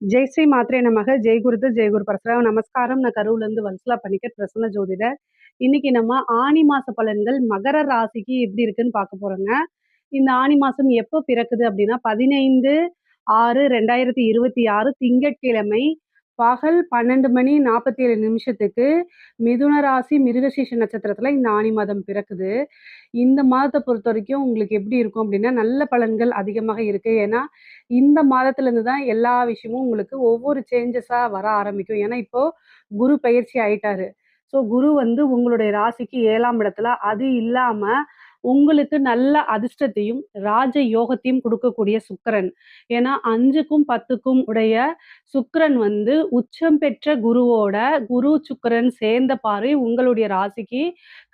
ஜெய் ஸ்ரீ மாத்ரே நமக. ஜெய் குருது ஜெய் குரு பரசுராம். நமஸ்காரம். நான் கரூர்லேருந்து வல்சலா பணிக்கர், பிரசன்ன ஜோதிடர். இன்னைக்கு நம்ம ஆனி மாச பலன்கள் மகர ராசிக்கு எப்படி இருக்குன்னு பார்க்க போறோங்க. இந்த ஆனி மாசம் எப்போ பிறக்குது அப்படின்னா 15/6/2026 திங்கட்கிழமை பகல் 12:47 மிதுன ராசி மிருகசீஷ நட்சத்திரத்துல இந்த ஆனி மாதம் பிறக்குது. இந்த மாதத்தை பொறுத்த வரைக்கும் உங்களுக்கு எப்படி இருக்கும் அப்படின்னா நல்ல பலன்கள் அதிகமாக இருக்கு. ஏன்னா இந்த மாதத்துல இருந்து தான் எல்லா விஷயமும் உங்களுக்கு ஒவ்வொரு சேஞ்சஸா வர ஆரம்பிக்கும். ஏன்னா இப்போ குரு பயிற்சி ஆயிட்டாரு. ஸோ குரு வந்து உங்களுடைய ராசிக்கு 7ஆம் இடத்துல, அது இல்லாம உங்களுக்கு நல்ல அதிர்ஷ்டத்தையும் ராஜ யோகத்தையும் கொடுக்கக்கூடிய சுக்கிரன். ஏன்னா 5க்கும் 10க்கும் உடைய சுக்கிரன் வந்து உச்சம் பெற்ற குருவோட குரு சுக்கிரன் சேர்ந்த பார்வை உங்களுடைய ராசிக்கு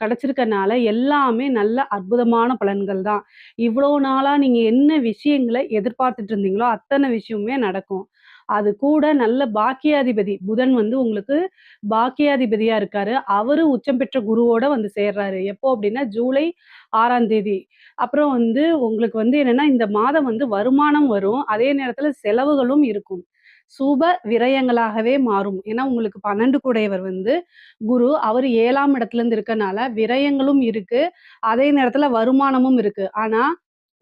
கிடைச்சிருக்கனால எல்லாமே நல்ல அற்புதமான பலன்கள் தான். இவ்வளோ நாளா நீங்க என்ன விஷயங்களை எதிர்பார்த்துட்டு இருந்தீங்களோ அத்தனை விஷயமுமே நடக்கும். அது கூட நல்ல பாக்கியாதிபதி புதன் வந்து உங்களுக்கு பாக்கியாதிபதியா இருக்காரு. அவரு உச்சம் பெற்ற குருவோட வந்து சேர்றாரு. எப்போ அப்படின்னா ஜூலை 6ஆம் தேதி. அப்புறம் வந்து உங்களுக்கு வந்து என்னன்னா இந்த மாதம் வந்து வருமானம் வரும். அதே நேரத்துல செலவுகளும் இருக்கும். சுப விரயங்களாகவே மாறும். ஏன்னா உங்களுக்கு 12 கூடையவர் வந்து குரு. அவரு 7ஆம் இடத்துல இருந்து இருக்கனால விரயங்களும் இருக்கு. அதே நேரத்துல வருமானமும் இருக்கு. ஆனா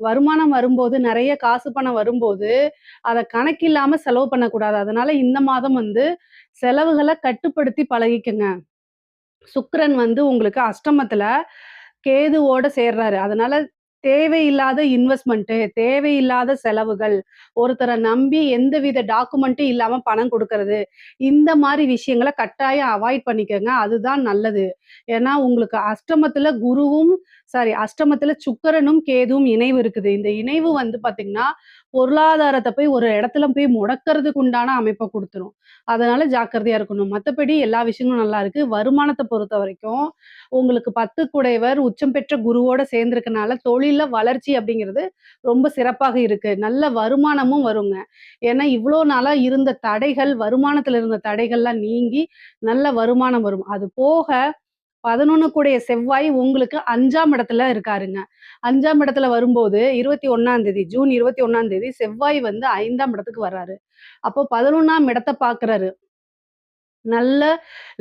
வருமானம் வரும்போது நெறைய காசு பணம் வரும்போது, அத கணக்கில்லாம செலவு பண்ணக்கூடாது. அதனால இந்த மாதம் வந்து செலவுகள கட்டுப்படுத்தி பழகிக்கங்க. சுக்கிரன் வந்து உங்களுக்கு அஷ்டமத்துல கேதுவோட சேர்றாரு. அதனால தேவையில்லாத இன்வெஸ்ட்மென்ட், தேவையில்லாத செலவுகள், ஒருத்தர நம்பி எந்தவித டாக்குமெண்ட்டும் இல்லாம பணம் குடுக்கறது, இந்த மாரி விஷயங்கள கட்டாயம் அவாய்ட் பண்ணிக்கங்க. அதுதான் நல்லது. ஏன்னா உங்களுக்கு அஷ்டமத்துல அஷ்டமத்துல சுக்கிரனும், கேதுவும் இணைவு இருக்குது. இந்த இணைவு வந்து பாத்தீங்கன்னா, பொருளாதாரத்த போய் ஒரு இடத்துல போய் முடக்கறதுக்கு உண்டான அமைப்ப குடுத்துரும். அதனால ஜாக்கிரதையா இருக்கணும். மத்தபடி எல்லா விஷயங்களும் நல்லா இருக்கு. வருமானத்த பொறுத்தவரைக்கும் உங்களுக்கு 10 குடையவர் உச்சம் பெற்ற குருவோட சேர்ந்திருக்கனால, தொழில்ல வளர்ச்சி அப்படிங்கிறது ரொம்ப சிறப்பாக இருக்கு. நல்ல வருமானமும் வருங்க. ஏன்னா, இவ்ளோ நாளா இருந்த தடைகள், வருமானத்துல இருந்த தடைகள்லாம் நீங்கி, நல்ல வருமானம் வரும். அது போக 11 கூடிய செவ்வாய் உங்களுக்கு 5ஆம் இடத்துல இருக்காருங்க. 5ஆம் இடத்துல வரும்போது 21ஆம் தேதி, ஜூன் 21ஆம் தேதி செவ்வாய் வந்து 5ஆம் இடத்துக்கு வர்றாரு. அப்போ 11ஆம் இடத்த பார்க்குறாரு. நல்ல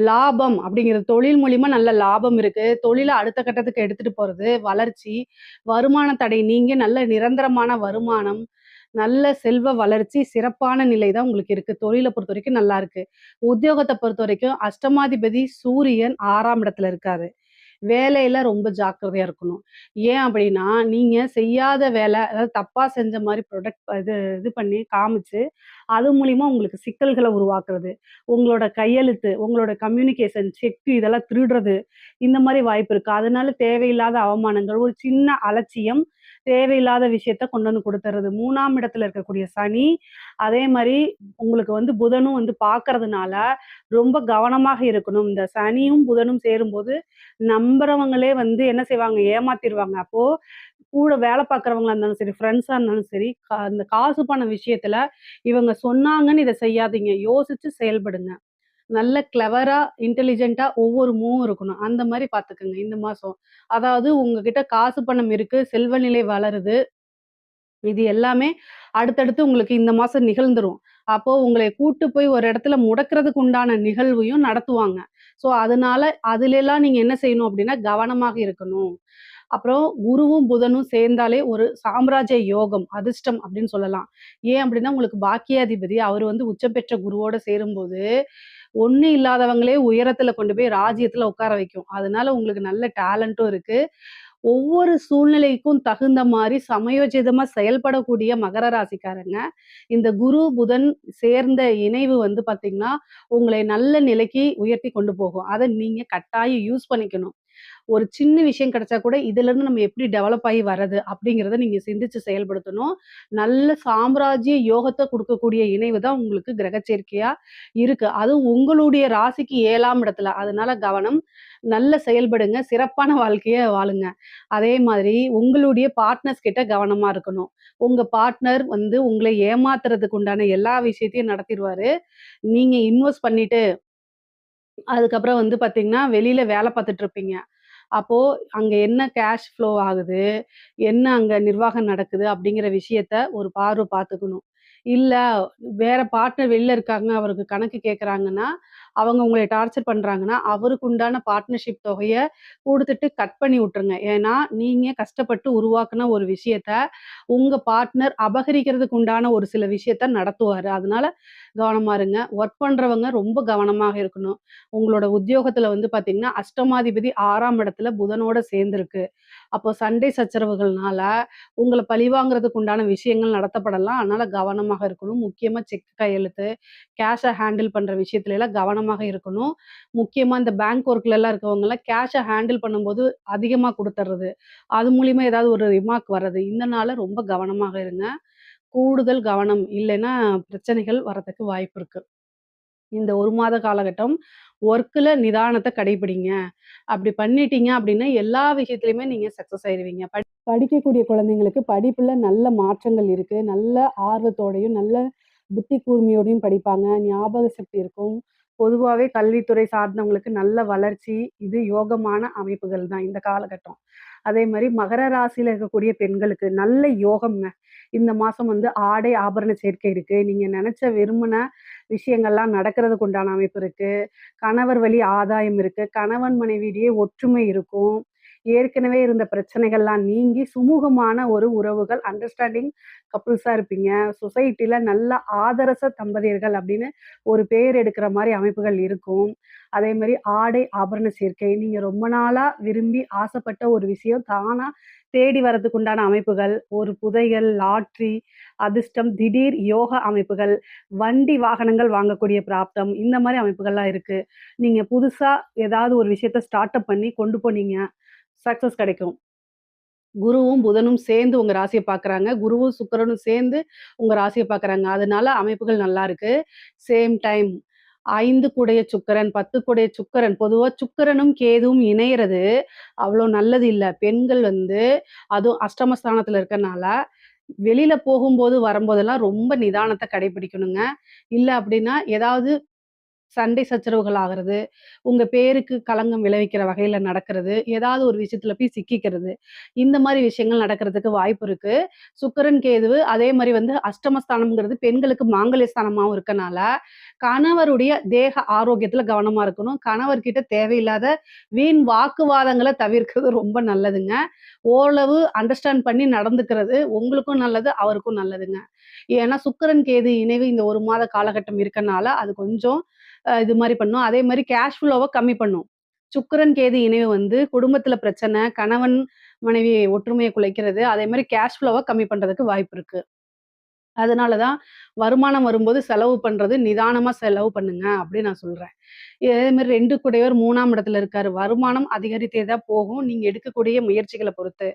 லாபம் அப்படிங்கிறது தொழில் மூலியமா நல்ல லாபம் இருக்கு. தொழில அடுத்த கட்டத்துக்கு எடுத்துட்டு போறது, வளர்ச்சி, வருமான தடை நீங்கி நல்ல நிரந்தரமான வருமானம், நல்ல செல்வ வளர்ச்சி, சிறப்பான நிலை தான் உங்களுக்கு இருக்கு. தொழில பொறுத்தவரைக்கும் நல்லா இருக்கு. உத்தியோகத்த பொறுத்தவரைக்கும் அஷ்டமாதிபதி சூரியன் 6ஆம் இடத்துல இருக்காரு. வேலையில ரொம்ப ஜாக்கிரதையா இருக்கணும். ஏன் அப்படின்னா, நீங்க செய்யாத வேலை, அதாவது தப்பா செஞ்ச மாரி இது இது பண்ணி காமிச்சு, அது மூலியமா உங்களுக்கு சிக்கல்கள உருவாக்குறது. உங்களோட கையெழுத்து, உங்களோட கம்யூனிகேஷன், செக் இதெல்லாம் திருடுறது, இந்த மாரி வாய்ப்பு இருக்கு. அதனால தேவையில்லாத அவமானங்கள், ஒரு சின்ன அலட்சியம், தேவையில்லாத விஷயத்த கொண்டு வந்து குடுத்துறது. 3ஆம் இடத்துல இருக்கக்கூடிய சனி, அதே மாரி உங்களுக்கு வந்து புதனும் வந்து பார்க்கறதுனால, ரொம்ப கவனமாக இருக்கணும். இந்த சனியும், புதனும் சேரும்போது நம்புறவங்களே வந்து என்ன செய்வாங்க, ஏமாத்திருவாங்க. அப்போ கூட வேலை பார்க்குறவங்களா இருந்தாலும் சரி, ஃப்ரெண்ட்ஸா இருந்தாலும் சரி, இந்த காசு பணம் விஷயத்துல இவங்க சொன்னாங்கன்னு இத செய்யாதீங்க. யோசிச்சு செயல்படுங்க. நல்ல கிளவரா, இன்டெலிஜென்ட்டா ஒவ்வொரு மூவும் இருக்கணும். அந்த மாரி பார்த்துக்கங்க இந்த மாசம். அதாவது உங்ககிட்ட காசு பணம் இருக்கு, செல்வ நிலை வளருது. இது எல்லாமே அடுத்தடுத்து உங்களுக்கு இந்த மாசம் நிகழ்ந்துரும். அப்போ உங்களை கூட்டு போய் ஒரு இடத்துல முடக்குறதுக்கு உண்டான நிகழ்வையும் நடத்துவாங்க. ஸோ அதனால அதுலலாம் நீங்க என்ன செய்யணும் அப்டின்னா, கவனமாக இருக்கணும். அப்புறம் குருவும், புதனும் சேர்ந்தாலே ஒரு சாம்ராஜ்ய யோகம், அதிர்ஷ்டம் அப்டின்னு சொல்லலாம். ஏன் அப்டின்னா, உங்களுக்கு பாக்கியாதிபதி அவரு வந்து உச்சம் பெற்ற குருவோட சேரும்போது, ஒண்ணும் இல்லாதவங்களே உயரத்துல கொண்டு போய் ராஜ்யத்துல உட்கார வைக்கும். அதனால உங்களுக்கு நல்ல டேலண்ட்டும் இருக்கு. ஒவ்வொரு சூழ்நிலைக்கும் தகுந்த மாரி சமயோஜிதமா செயல்படக்கூடிய மகர ராசிக்காரங்க, இந்த குரு, புதன் சேர்ந்த இணைவு வந்து பார்த்தீங்கன்னா, உங்களை நல்ல நிலைக்கு உயர்த்தி கொண்டு போகும். அத நீங்க கட்டாயம் யூஸ் பண்ணிக்கணும். ஒரு சின்ன விஷயம் கிடைச்சா கூட, இதுலருந்து நம்ம எப்படி டெவலப் ஆகி வர்றது? அப்படிங்கிறத நீங்க சிந்திச்சு செயல்படுத்தணும். நல்ல சாம்ராஜ்ய யோகத்த குடுக்கக்கூடிய இணைவு தான் உங்களுக்கு கிரக சேர்க்கையா இருக்கு. அதுவும் உங்களுடைய ராசிக்கு 7ஆம் இடத்துல. அதனால கவனம். நல்ல செயல்படுங்க. சிறப்பான வாழ்க்கைய வாழுங்க. அதே மாதிரி உங்களுடைய பார்ட்னர்ஸ் கிட்ட கவனமா இருக்கணும். உங்க பார்ட்னர் வந்து உங்கள ஏமாத்துறதுக்கு உண்டான எல்லா விஷயத்தையும் நடத்திருவாரு. நீங்க இன்வெஸ்ட் பண்ணிட்டு, அதுக்கப்புறம் வந்து பார்த்தீங்கன்னா, வெளியில வேல பார்த்துட்டு இருப்பீங்க. அப்போ அங்க என்ன கேஷ் ஃப்ளோ ஆகுது? என்ன அங்க நிர்வாகம் நடக்குது? அப்படிங்கிற விஷயத்த ஒரு பார்வை பார்த்துக்கணும். இல்ல வேற பார்ட்னர் வெளில இருக்காங்க, அவருக்கு கணக்கு கேட்குறாங்கன்னா, அவங்க உங்கள டார்ச்சர் பண்றாங்கன்னா, அவருக்கு உண்டான பார்ட்னர்ஷிப் தொகைய குடுத்துட்டு கட் பண்ணி விட்டுருங்க. ஏன்னா, நீங்க கஷ்டப்பட்டு உருவாக்குன ஒரு விஷயத்த, உங்க பார்ட்னர் அபகரிக்கிறதுக்கு உண்டான ஒரு சில விஷயத்த நடத்துவாரு. அதனால கவனமா இருங்க. ஒர்க் பண்றவங்க ரொம்ப கவனமாக இருக்கணும். உங்களோட உத்தியோகத்துல வந்து பார்த்தீங்கன்னா, அஷ்டமாதிபதி 6ஆம் இடத்துல புதனோட சேர்ந்திருக்கு. அப்போ சண்டை சச்சரவுகள்னால உங்கள பழிவாங்குறதுக்கு உண்டான விஷயங்கள் நடத்தப்படலாம். அதனால கவனமாக இருக்கணும். முக்கியமா செக் கையெழுத்து, கேஷ ஹேண்டில் பண்ற விஷயத்துலலாம் கவனமாக இருக்கணும். முக்கியமா இந்த பேங்க் ஒர்க்லலாம் இருக்கவங்கலாம் கேஷ ஹேண்டில் பண்ணும்போது அதிகமா குடுத்துர்றது. அது மூலியமா ஏதாவது ஒரு ரிமார்க் வர்றது. இதனால ரொம்ப கவனமாக இருங்க. கூடுதல் கவனம் இல்லைன்னா பிரச்சனைகள் வரதுக்கு வாய்ப்பு இருக்கு. இந்த 1 மாத காலகட்டம் ஒர்க்ல நிதானத்த கடைபிடிங்க. அப்படி பண்ணிட்டீங்க அப்படின்னா, எல்லா விஷயத்திலயுமே நீங்க சக்சஸ் ஆயிருவீங்க. படிக்கக்கூடிய குழந்தைங்களுக்கு படிப்புல நல்ல மாற்றங்கள் இருக்கு. நல்ல ஆர்வத்தோடையும், நல்ல புத்தி கூர்மையோடையும் படிப்பாங்க. ஞாபக சக்தி இருக்கும். பொதுவாவே கல்வித்துறை சார்ந்தவங்களுக்கு நல்ல வளர்ச்சி, இது யோகமான அமைப்புகள் தான் இந்த காலகட்டம். அதே மாரி மகர ராசியில இருக்கக்கூடிய பெண்களுக்கு நல்ல யோகம்ங்க. இந்த மாசம் வந்து ஆடை, ஆபரண சேர்க்கை இருக்கு. நீங்க நெனச்ச விரும்புன விஷயங்கள்லாம் நடக்கிறதுக்கு உண்டான அமைப்பு இருக்கு. கணவர் வழி ஆதாயம் இருக்கு. கணவன் மனைவியிடையே ஒற்றுமை இருக்கும். ஏற்கனவே இருந்த பிரச்சனைகள்லாம் நீங்கி சுமூகமான ஒரு உறவுகள், அண்டர்ஸ்டாண்டிங் கப்புள்ஸா இருப்பீங்க. சொசைட்டில நல்ல ஆதரச தம்பதியர்கள் அப்படின்னு ஒரு பேர் எடுக்கிற மாரி அமைப்புகள் இருக்கும். அதே மாரி ஆடை, ஆபரண சேர்க்கை. நீங்க ரொம்ப நாளா விரும்பி ஆசைப்பட்ட ஒரு விஷயம் தானா தேடி வரதுக்கு உண்டான அமைப்புகள், ஒரு புதையல், லாட்டரி, அதிர்ஷ்டம், திடீர் யோக அமைப்புகள், வண்டி, வாகனங்கள் வாங்கக்கூடிய பிராப்தம், இந்த மாரி அமைப்புகள்லாம் இருக்கு. நீங்க புதுசா ஏதாவது ஒரு விஷயத்த ஸ்டார்ட் அப் பண்ணி கொண்டு போனீங்க, சக்சஸ் கிடைக்கும். குருவும், புதனும் சேர்ந்து உங்க ராசிய பார்க்குறாங்க. குருவும், சுக்கிரனும் சேர்ந்து உங்க ராசிய பார்க்குறாங்க. அதனால அமைப்புகள் நல்லா இருக்கு. சேம் டைம் 5 கூடைய சுக்கிரன், 10 கூடைய சுக்கிரன் பொதுவா சுக்கிரனும், கேதுவும் இணையறது அவ்வளோ நல்லது இல்ல. பெண்கள் வந்து அதுவும் அஷ்டமஸ்தானத்துல இருக்கனால, வெளியில போகும்போது, வரும்போதெல்லாம் ரொம்ப நிதானத்த கடைபிடிக்கணுங்க. இல்ல அப்டின்னா, ஏதாவது சண்டை சச்சரவுகள் ஆகுறது, உங்க பேருக்கு களங்கம் விளைவிக்கிற வகையில நடக்கிறது, ஏதாவது ஒரு விஷயத்துல போய் சிக்கிக்கிறது. இந்த மாரி விஷயங்கள் நடக்கிறதுக்கு வாய்ப்பு இருக்கு. சுக்கிரன், கேதுவு அதே மாரி வந்து அஷ்டமஸ்தானம்ங்கிறது பெண்களுக்கு மாங்கல்ய ஸ்தானமாவும் இருக்கனால, கணவருடைய தேக ஆரோக்கியத்துல கவனமா இருக்கணும். கணவர்கிட்ட தேவையில்லாத வீண் வாக்குவாதங்கள தவிர்க்கிறது ரொம்ப நல்லதுங்க. ஓரளவு அண்டர்ஸ்டாண்ட் பண்ணி நடந்துக்கிறது உங்களுக்கும் நல்லது, அவருக்கும் நல்லதுங்க. ஏன்னா சுக்கிரன், கேது இணைவு இந்த 1 மாத காலகட்டம் இருக்கனால, அது கொஞ்சம் இது மாரி பண்ணும். அதே மாரி கேஷ் ஃப்ளோவ கம்மி பண்ணும். சுக்கிரன், கேது இணைவு வந்து குடும்பத்தில பிரச்சனை, கணவன், மனைவி ஒற்றுமைய குலைக்கிறது. அதே மாரி கேஷ் ஃப்ளோவ கம்மி பண்றதுக்கு வாய்ப்பு இருக்கு. அதனால தான் வருமானம் வரும்போது செலவு பண்றது நிதானமா செலவு பண்ணுங்க அப்படின்னு நான் சொல்றேன். இதே மாரி 2 கூடையவர் 3ஆம் இடத்துல இருக்காரு. வருமானம் அதிகரித்தே தான் போகும். நீங்க எடுக்கக்கூடிய முயற்சிகள பொறுத்து.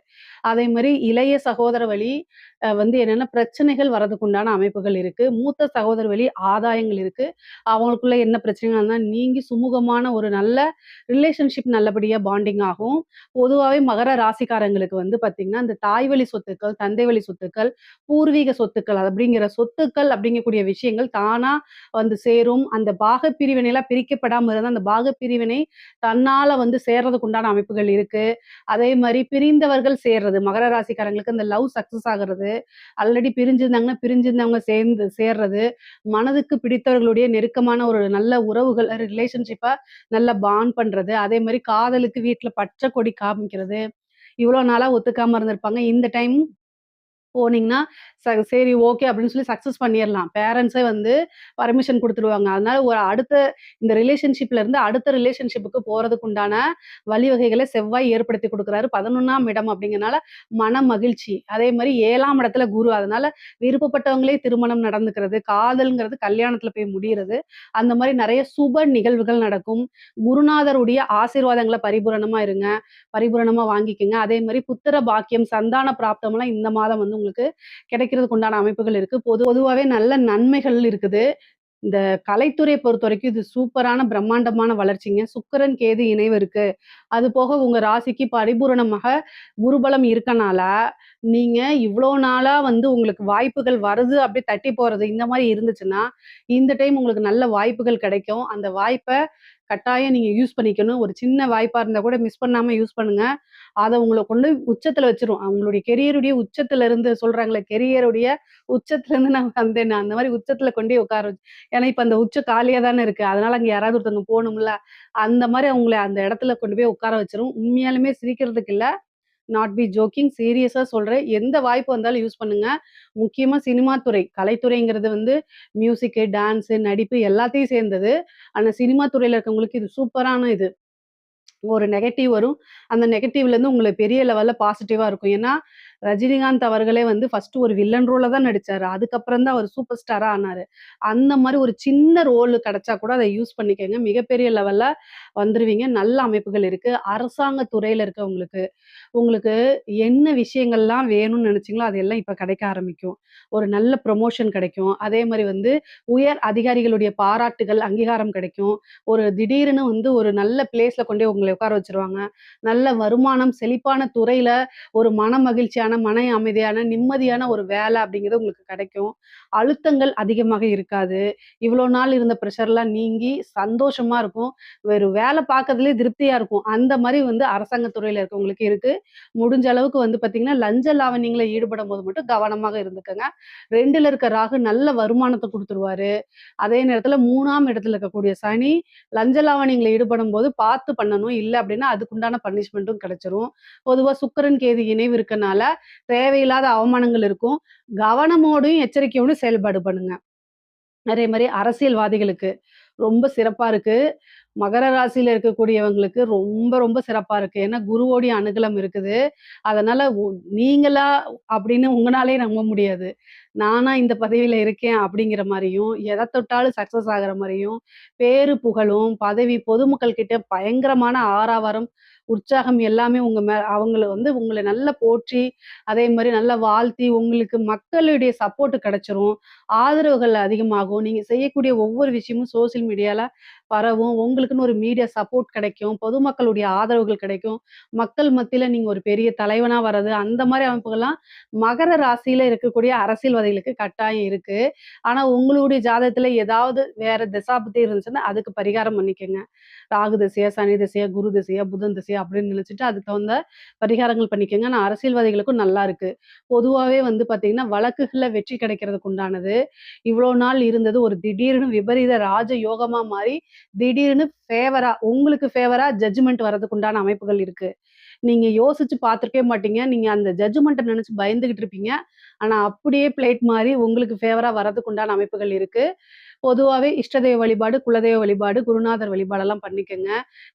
அதே மாரி இளைய சகோதர வழி வந்து என்னன்னா பிரச்சனைகள் வரதுக்கு உண்டான அமைப்புகள் இருக்கு. மூத்த சகோதர வழி ஆதாயங்கள் இருக்கு. அவங்களுக்குள்ள என்ன பிரச்சனைகள் இருந்தா நீங்கி சுமூகமான ஒரு நல்ல ரிலேஷன்ஷிப் நல்லபடியா பாண்டிங் ஆகும். பொதுவாவே மகர ராசிக்காரங்களுக்கு வந்து பார்த்தீங்கன்னா, இந்த தாய் வழி சொத்துக்கள், தந்தை வழி சொத்துக்கள், பூர்வீக சொத்துக்கள் அப்படிங்கிற சொத்துக்கள் அப்படிங்கக்கூடிய விஷயங்கள் தானா வந்து சேரும். அந்த பாகப் பிரிவினைலாம் பிரிக்கப்படாம இருந்தா, அந்த பாகப் பிரிவினை தன்னால வந்து சேர்றதுக்கு உண்டான அமைப்புகள் இருக்கு. அதே மாரி பிரிந்தவர்கள் சேர்றது. மகர ராசிக்காரங்களுக்கு இந்த லவ் சக்சஸ் ஆகுறது. ஆல்ரெடி பிரிஞ்சிருந்தாங்கன்னா, பிரிஞ்சிருந்தவங்க சேர்ந்து சேர்றது. மனதுக்கு பிடித்தவர்களுடைய நெருக்கமான ஒரு நல்ல உறவுகள் ரிலேஷன்ஷிப்ப நல்லா பாண்ட் பண்றது. அதே மாரி காதலுக்கு வீட்ல பச்சை கொடி காமிக்கிறது. இவ்வளோ நாளா ஒத்துக்காம இருந்திருப்பாங்க. இந்த டைம் போனீங்கன்னா, சரி ஓகே அப்படின்னு சொல்லி சக்சஸ் பண்ணிறலாம். பேரண்ட்ஸே வந்து பர்மிஷன் குடுத்துருவாங்க. அதனால ஒரு அடுத்த இந்த ரிலேஷன்ஷிப்ல இருந்து அடுத்த ரிலேஷன்ஷிப்க்கு போறதுக்கு உண்டான வழிவகைகள செவ்வாய் ஏற்படுத்தி குடுக்குறாரு. 11ஆம் இடம் அப்படிங்கிறனால மன மகிழ்ச்சி. அதே மாரி 7ஆம் இடத்துல குரு. அதனால விருப்பப்பட்டவங்களே திருமணம் நடந்துக்கிறது, காதல்ங்கிறது கல்யாணத்துல போய் முடியிறது. அந்த மாரி நெறைய சுப நிகழ்வுகள் நடக்கும். குருநாதருடைய ஆசீர்வாதங்கள பரிபூரணமா இருங்க. பரிபூரணமா வாங்கிக்கங்க. அதே மாரி புத்திர பாக்கியம், சந்தான பிராப்தம்லாம் இந்த மாதம் வந்து உங்களுக்கு கிடைக்கிறதுக்கு உண்டான அமைப்புகள் இருக்கு. பொதுவாவே நல்ல நன்மைகள் இருக்குது. இந்த கலைத்துறைய பொறுத்தவரைக்கும் இது சூப்பரான பிரம்மாண்டமான வளர்ச்சிங்க. சுக்கிரன், கேது இணைவு இருக்கு. அது போக உங்க ராசிக்கு பரிபூரணமாக குருபலம் இருக்கனால, நீங்க இவ்ளோ நாளா வந்து உங்களுக்கு வாய்ப்புகள் வருது, அப்படியே தட்டி போறது, இந்த மாரி இருந்துச்சுன்னா, இந்த டைம் உங்களுக்கு நல்ல வாய்ப்புகள் கிடைக்கும். அந்த வாய்ப்ப கட்டாயம் நீங்க யூஸ் பண்ணிக்கணும். ஒரு சின்ன வாய்ப்பா இருந்தா கூட மிஸ் பண்ணாம யூஸ் பண்ணுங்க. அத உங்கள கொண்டு போய் உச்சத்துல வச்சுரும். அவங்களுடைய கெரியருடைய உச்சத்துல இருந்து சொல்றாங்கல்ல, கெரியருடைய உச்சத்துலருந்து நான் வந்தேன்னு, அந்த மாரி உச்சத்துல கொண்டு போய் உட்கார வச்சு ஏன்னா இப்ப அந்த உச்சம் காலியா தானே இருக்கு. அதனால அங்க யாராவது ஒருத்தவங்க போணும்ல. அந்த மாரி அவங்கள அந்த இடத்துல கொண்டு போய் உட்கார வச்சுரும். உண்மையாலுமே சிரிக்கிறதுக்கு இல்ல. Not be jogging. சீரியஸா சொல்றேன். எந்த வாய்ப்பு வந்தாலும் யூஸ் பண்ணுங்க. முக்கியமா சினிமா துறை, கலைத்துறைங்கிறது வந்து மியூசிக்கு, டான்ஸு, நடிப்பு எல்லாத்தையும் சேர்ந்தது. ஆனா சினிமா துறையில இருக்கவங்களுக்கு இது சூப்பரான இது. ஒரு நெகட்டிவ் வரும். அந்த நெகட்டிவ்லேருந்து உங்களுக்கு பெரிய லெவல்ல பாசிட்டிவா இருக்கும். ஏன்னா, ரஜினிகாந்த் அவர்களே வந்து ஃபர்ஸ்ட்டு ஒரு வில்லன் ரோல்ல தான் நடிச்சாரு. அதுக்கப்புறம் தான் அவர் சூப்பர் ஸ்டாரா ஆனாரு. அந்த மாரி ஒரு சின்ன ரோல் கிடைச்சா கூட அத யூஸ் பண்ணிக்கங்க. மிகப்பெரிய லெவல்ல வந்துருவீங்க. நல்ல அமைப்புகள் இருக்கு. அரசாங்க துறையில இருக்கவங்களுக்கு, உங்களுக்கு என்ன விஷயங்கள்லாம் வேணும்னு நெனச்சீங்களோ, அது எல்லாம் இப்ப கிடைக்க ஆரம்பிக்கும். ஒரு நல்ல ப்ரமோஷன் கிடைக்கும். அதே மாரி வந்து உயர் அதிகாரிகளுடைய பாராட்டுகள், அங்கீகாரம் கிடைக்கும். ஒரு திடீர்னு வந்து ஒரு நல்ல பிளேஸ்ல கொண்டு போய் உங்கள உட்கார வச்சுருவாங்க. நல்ல வருமானம், செழிப்பான துறையில ஒரு மன மகிழ்ச்சியான, மன அமைதியான, நிம்மதியான ஒரு வேலை அப்படிங்கிறது உங்களுக்கு கிடைக்கும். அழுத்தங்கள் அதிகமாக இருக்காது. இவ்வளோ நாள் இருந்த பிரஷர்லாம் நீங்கி சந்தோஷமா இருக்கும். ஒரு வேலை பார்க்கறதுலயே திருப்தியா இருக்கும். அந்த மாரி வந்து அரசாங்க துறையில இருக்கவங்களுக்கு இருக்கு. முடிஞ்ச அளவுக்கு வந்து பார்த்தீங்கன்னா, லஞ்ச லாவண்யங்கள்ல ஈடுபடும்போது மட்டும் கவனமாக இருந்துக்கங்க. 2ல இருக்க ராகு நல்ல வருமானத்த குடுத்துருவாரு. அதே நேரத்துல 3ஆம் இடத்துல இருக்கக்கூடிய சனி, லஞ்ச லாவணியங்கள்ல ஈடுபடும்போது பார்த்து பண்ணணும். இல்ல அப்டின்னா, அதுக்குண்டான பனிஷ்மென்ட்டும் கிடைச்சிரும். பொதுவா சுக்கிரன், கேது இணைவு இருக்கனால, தேவையில்லாத அவமானங்கள் இருக்கும். கவனமோடும், எச்சரிக்கையோடும் செயல்பாடு பண்ணுங்க. அதே மாரி அரசியல்வாதிகளுக்கு ரொம்ப சிறப்பா இருக்கு. மகர ராசியில இருக்கக்கூடியவங்களுக்கு ரொம்ப, ரொம்ப சிறப்பா இருக்கு. ஏன்னா, குருவோடைய அனுகிரகம் இருக்குது. அதனால நீங்களா அப்படின்னு உங்கனாலயே நம்ப முடியாது. நானா இந்த பதவியில இருக்கேன் அப்படிங்கிற மாரியும், எத தொட்டாலும் சக்சஸ் ஆகுற மாரியும், பேரு, புகழும், பதவி, பொதுமக்கள் கிட்ட பயங்கரமான ஆரவாரம், உற்சாகம் எல்லாமே உங்க அவங்கள வந்து உங்கள நல்லா போற்றி, அதே மாரி நல்லா வாழ்த்தி, உங்களுக்கு மக்களுடைய சப்போர்ட் கிடைச்சிரும். ஆதரவுகள் அதிகமாகும். நீங்க செய்யக்கூடிய ஒவ்வொரு விஷயமும் சோசியல் மீடியால பரவும். உங்களுக்குன்னு ஒரு மீடியா சப்போர்ட் கிடைக்கும். பொதுமக்களுடைய ஆதரவுகள் கிடைக்கும். மக்கள் மத்தியில நீங்க ஒரு பெரிய தலைவனா வர்றது, அந்த மாரி அமைப்புகள்லாம் மகர ராசியில இருக்கக்கூடிய அரசியல்வாதிகளுக்கு கட்டாயம் இருக்கு. ஆனா, உங்களுடைய ஜாதகத்துல ஏதாவது வேற திசாபுத்தி இருந்துச்சுன்னா, அதுக்கு பரிகாரம் பண்ணிக்கங்க. ராகு திசையா, சனி திசையா, குரு திசையா, புதன் திசையா அப்படின்னு நினைச்சுட்டு அதுக்கு தகுந்த பரிகாரங்கள் பண்ணிக்கங்க. ஆனா, அரசியல்வாதிகளுக்கும் நல்லா இருக்கு. பொதுவாவே வந்து பார்த்தீங்கன்னா, வழக்குகள்ல வெற்றி கிடைக்கிறதுக்கு உண்டானது. இவ்வளோ நாள் இருந்தது ஒரு திடீர்னு விபரீத ராஜ யோகமா மாறி, திடீர்னு உங்களுக்கு ஃபேவரா ஜட்ஜ்மென்ட் வரதுக்கு உண்டான அமைப்புகள் இருக்கு. நீங்க யோசிச்சு பார்த்துருக்கவே மாட்டீங்க. நீங்க அந்த ஜட்ஜ்மென்ட்ட நெனச்சு பயந்துகிட்டு இருப்பீங்க. ஆனா, அப்படியே பிளேட் மாறி உங்களுக்கு ஃபேவரா வரதுக்கு உண்டான அமைப்புகள் இருக்கு. பொதுவாவே இஷ்ட தெய்வ வழிபாடு, குலதெய்வ வழிபாடு, குருநாதர் வழிபாடெல்லாம் பண்ணிக்கங்க.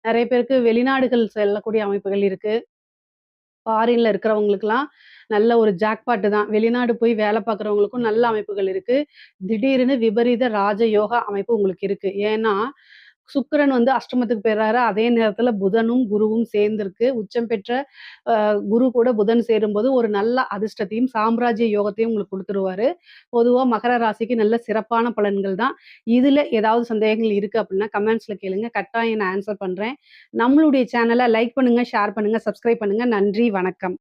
நெறைய பேருக்கு வெளிநாடுகள் செல்லக்கூடிய அமைப்புகள் இருக்கு. ஃபாரின்ல இருக்கிறவங்களுக்கெல்லாம் நல்ல ஒரு ஜாக்பாட் தான். வெளிநாடு போய் வேலை பார்க்குறவங்களுக்கும் நல்ல அமைப்புகள் இருக்கு. திடீர்னு விபரீத ராஜயோக அமைப்பு உங்களுக்கு இருக்கு. ஏன்னா, சுக்கிரன் வந்து அஷ்டமத்துக்கு போயிறாரு. அதே நேரத்தில புதனும், குருவும் சேர்ந்திருக்கு. உச்சம் பெற்ற குரு கூட புதன் சேரும்போது ஒரு நல்ல அதிர்ஷ்டத்தையும், சாம்ராஜ்ய யோகத்தையும் உங்களுக்கு குடுத்துருவாரு. பொதுவா மகர ராசிக்கு நல்ல சிறப்பான பலன்கள் தான். இதுல ஏதாவது சந்தேகங்கள் இருக்கு அப்டின்னா, கமெண்ட்ஸ்ல கேளுங்க. கட்டாயம் நான் ஆன்ஸர் பண்றேன். நம்மளுடைய சேனல லைக் பண்ணுங்க, ஷேர் பண்ணுங்க, சப்ஸ்கிரைப் பண்ணுங்க. நன்றி, வணக்கம்.